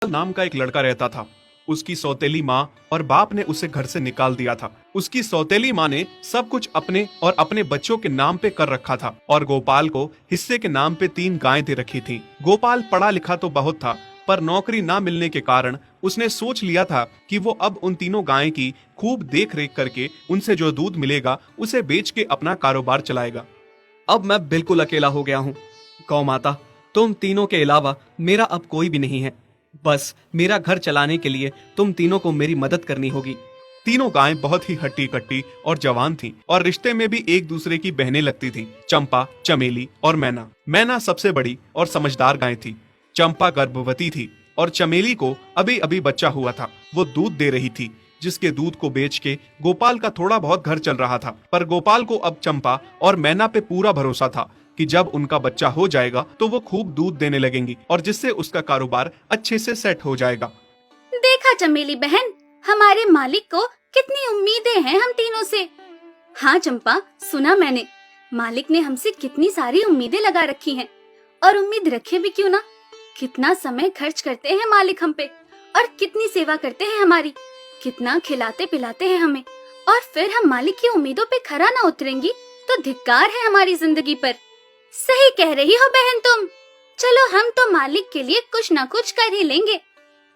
नाम का एक लड़का रहता था। उसकी सौतेली माँ और बाप ने उसे घर से निकाल दिया था। उसकी सौतेली माँ ने सब कुछ अपने और अपने बच्चों के नाम पे कर रखा था और गोपाल को हिस्से के नाम पे 3 गायें दे रखी थीं। गोपाल पढ़ा लिखा तो बहुत था, पर नौकरी ना मिलने के कारण उसने सोच लिया था कि वो अब उन तीनों गायें की खूब देख रेख करके उनसे जो दूध मिलेगा उसे बेच के अपना कारोबार चलाएगा। अब मैं बिल्कुल अकेला हो गया हूँ। गौ माता, तुम तीनों के अलावा मेरा अब कोई भी नहीं है। बस मेरा घर चलाने के लिए तुम तीनों को मेरी मदद करनी होगी। तीनों गायें बहुत ही हट्टी कट्टी और जवान थीं और रिश्ते में भी एक दूसरे की बहनें लगती थीं। चंपा, चमेली और मैना। मैना सबसे बड़ी और समझदार गाय थी। चंपा गर्भवती थी और चमेली को अभी अभी बच्चा हुआ था। वो दूध दे रही थी, जिसके दूध को बेच के गोपाल का थोड़ा बहुत घर चल रहा था। पर गोपाल को अब चंपा और मैना पे पूरा भरोसा था कि जब उनका बच्चा हो जाएगा तो वो खूब दूध देने लगेंगी और जिससे उसका कारोबार अच्छे से सेट हो जाएगा। देखा चमेली बहन, हमारे मालिक को कितनी उम्मीदें हैं हम तीनों से। हाँ चंपा, सुना मैंने, मालिक ने हमसे कितनी सारी उम्मीदें लगा रखी हैं। और उम्मीद रखे भी क्यों ना, कितना समय खर्च करते हैं मालिक हम पे और कितनी सेवा करते हैं हमारी, कितना खिलाते पिलाते हैं हमें। और फिर हम मालिक की उम्मीदों पे खरा ना उतरेंगी तो धिक्कार है हमारी जिंदगी पर। सही कह रही हो बहन तुम। चलो हम तो मालिक के लिए कुछ ना कुछ कर ही लेंगे।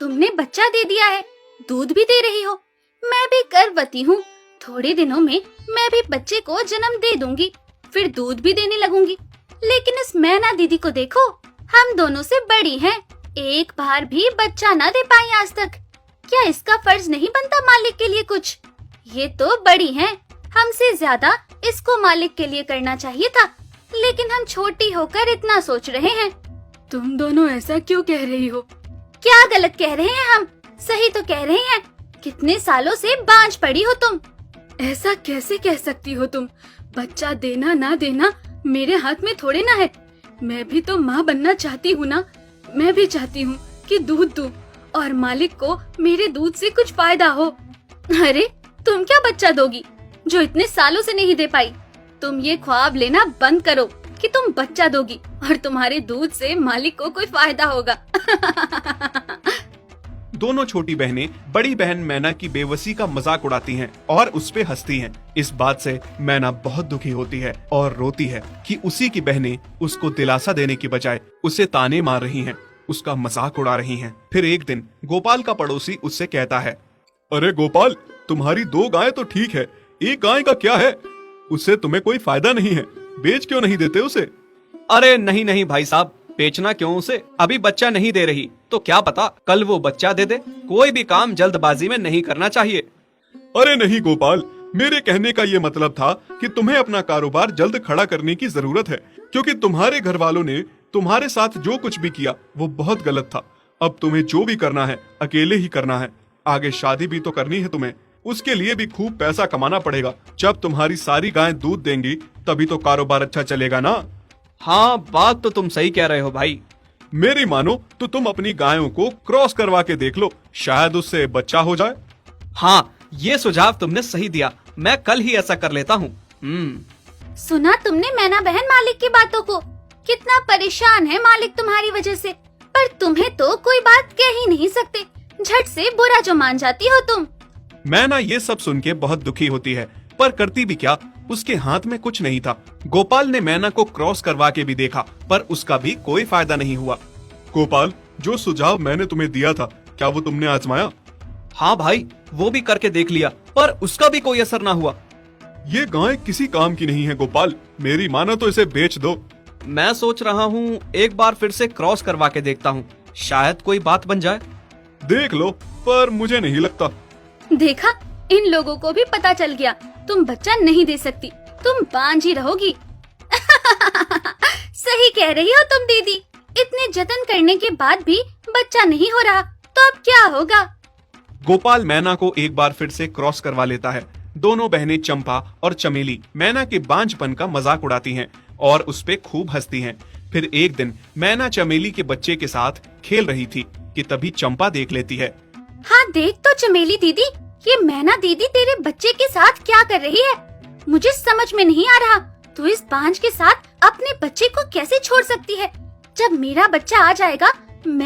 तुमने बच्चा दे दिया है, दूध भी दे रही हो, मैं भी गर्भवती हूँ। थोड़े दिनों में मैं भी बच्चे को जन्म दे दूंगी, फिर दूध भी देने लगूंगी। लेकिन इस मैना दीदी को देखो, हम दोनों से बड़ी हैं, एक बार भी बच्चा ना दे पाई आज तक। क्या इसका फर्ज नहीं बनता मालिक के लिए कुछ? ये तो बड़ी हैं, हमसे ज्यादा इसको मालिक के लिए करना चाहिए था, लेकिन हम छोटी होकर इतना सोच रहे हैं। तुम दोनों ऐसा क्यों कह रही हो? क्या गलत कह रहे हैं हम? सही तो कह रहे हैं। कितने सालों से बांझ पड़ी हो तुम। ऐसा कैसे कह सकती हो तुम? बच्चा देना ना देना मेरे हाथ में थोड़े ना है। मैं भी तो माँ बनना चाहती हूँ ना। मैं भी चाहती हूँ कि दूध दूँ और मालिक को मेरे दूध से कुछ फायदा हो। अरे तुम क्या बच्चा दोगी जो इतने सालों से नहीं दे पाई? तुम ये ख्वाब लेना बंद करो कि तुम बच्चा दोगी और तुम्हारे दूध से मालिक को कोई फायदा होगा। दोनों छोटी बहनें बड़ी बहन मैना की बेबसी का मजाक उड़ाती हैं और उस पे हंसती हैं। इस बात से मैना बहुत दुखी होती है और रोती है कि उसी की बहनें उसको दिलासा देने की बजाय उसे ताने मार रही हैं, उसका मजाक उड़ा रही हैं। फिर एक दिन गोपाल का पड़ोसी उससे कहता है, अरे गोपाल, तुम्हारी 2 गायें तो ठीक है, एक गाय का क्या है? उससे तुम्हें कोई फायदा नहीं है, बेच क्यों नहीं देते उसे? अरे नहीं नहीं भाई साहब, बेचना क्यों उसे? अभी बच्चा नहीं दे रही तो क्या पता कल वो बच्चा दे दे। कोई भी काम जल्दबाजी में नहीं करना चाहिए। अरे नहीं गोपाल, मेरे कहने का ये मतलब था कि तुम्हें अपना कारोबार जल्द खड़ा करने की जरूरत है, क्योंकि तुम्हारे घर वालों ने तुम्हारे साथ जो कुछ भी किया वो बहुत गलत था। अब तुम्हें जो भी करना है अकेले ही करना है। आगे शादी भी तो करनी है तुम्हें, उसके लिए भी खूब पैसा कमाना पड़ेगा। जब तुम्हारी सारी गायें दूध देंगी तभी तो कारोबार अच्छा चलेगा ना। हाँ, बात तो तुम सही कह रहे हो भाई। मेरी मानो तो तुम अपनी गायों को क्रॉस करवा के देख लो, शायद उससे बच्चा हो जाए। हाँ, ये सुझाव तुमने सही दिया, मैं कल ही ऐसा कर लेता हूँ। सुना तुमने मैना बहन मालिक की बातों को? कितना परेशान है मालिक तुम्हारी वजह से, पर तुम्हें तो कोई बात कह ही नहीं सकते। झट से बुरा जो मान जाती हो तुम। मैना ये सब सुन के बहुत दुखी होती है, पर करती भी क्या, उसके हाथ में कुछ नहीं था। गोपाल ने मैना को क्रॉस करवा के भी देखा, पर उसका भी कोई फायदा नहीं हुआ। गोपाल, जो सुझाव मैंने तुम्हें दिया था, क्या वो तुमने आजमाया? हाँ भाई, वो भी करके देख लिया, पर उसका भी कोई असर ना हुआ। ये गाय किसी काम की नहीं है गोपाल, मेरी मानो तो इसे बेच दो। मैं सोच रहा हूँ एक बार फिर से क्रॉस करवा के देखता हूँ, शायद कोई बात बन जाए। देख लो, पर मुझे नहीं लगता। देखा, इन लोगों को भी पता चल गया तुम बच्चा नहीं दे सकती, तुम बांझ ही रहोगी। सही कह रही हो तुम दीदी, इतने जतन करने के बाद भी बच्चा नहीं हो रहा तो अब क्या होगा? गोपाल मैना को एक बार फिर से क्रॉस करवा लेता है। दोनों बहनें चंपा और चमेली मैना के बांझपन का मजाक उड़ाती हैं और उस पे खूब हंसती हैं। फिर एक दिन मैना चमेली के बच्चे के साथ खेल रही थी कि तभी चंपा देख लेती है। हाँ देख तो चमेली दीदी, ये मैना दीदी तेरे बच्चे के साथ क्या कर रही है? मुझे समझ में नहीं आ रहा, तू इस बांझ के साथ अपने बच्चे को कैसे छोड़ सकती है? जब मेरा बच्चा आ जाएगा मैं